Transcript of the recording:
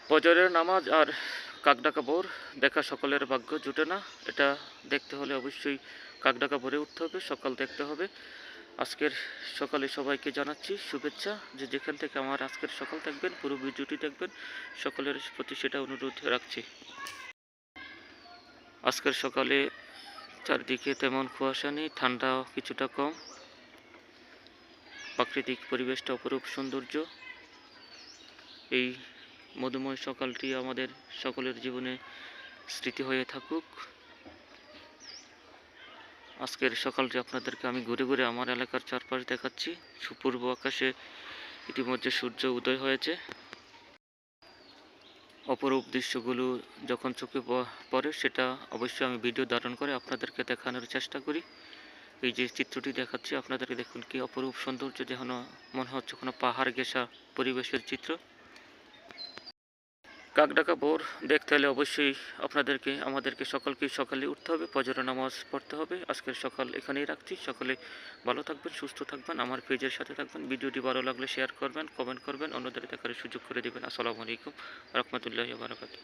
ফজরের নামাজ আর কাকডাকা ভোর দেখা সকলের ভাগ্য জুটে না। এটা দেখতে হলে অবশ্যই কাকডাকা ভোরে উঠতে হবে, সকাল দেখতে হবে। আজকের সকালে সবাইকে জানাচ্ছি শুভেচ্ছা, যে যেখান থেকে আমার আজকের সকাল দেখবেন, পুরো ভিডিওটি দেখবেন, সকলের প্রতি সেটা অনুরোধ রাখছি। আজকের সকালে চারদিকে তেমন কুয়াশা নেই, ঠান্ডা কিছুটা কম, প্রাকৃতিক পরিবেশটা অপরূপ সৌন্দর্য। এই মধুময় সকালটি আমাদের সকলের জীবনে স্মৃতি হয়ে থাকুক। আজকের সকালটি আপনাদেরকে আমি ঘুরে ঘুরে আমার এলাকার চারপাশ দেখাচ্ছি। সুপূর্ব আকাশে ইতিমধ্যে সূর্য উদয় হয়েছে। অপরূপ দৃশ্যগুলো যখন চোখে পড়ে সেটা অবশ্যই আমি ভিডিও ধারণ করে আপনাদেরকে দেখানোর চেষ্টা করি। এই যে চিত্রটি দেখাচ্ছি আপনাদেরকে, দেখুন কি অপরূপ সৌন্দর্য, যেন মনে হচ্ছে কোনো পাহাড় ঘেঁষা পরিবেশের চিত্র। কাকডাকা ভোর দেখতে হলে অবশ্যই আমাদেরকে সকালে উঠতে হবে, ফজরের নামাজ পড়তে হবে। আজকের সকাল এখানেই রাখছি। সকলে ভালো থাকবেন, সুস্থ থাকবেন, আমার পেজের সাথে থাকবেন। ভিডিওটি ভালো লাগলে শেয়ার করবেন, কমেন্ট করবেন, অন্যদের দেখার সুযোগ করে দেবেন। আসসালামু আলাইকুম রহমতুল্লাহি ওয়া বারাকাতুহু।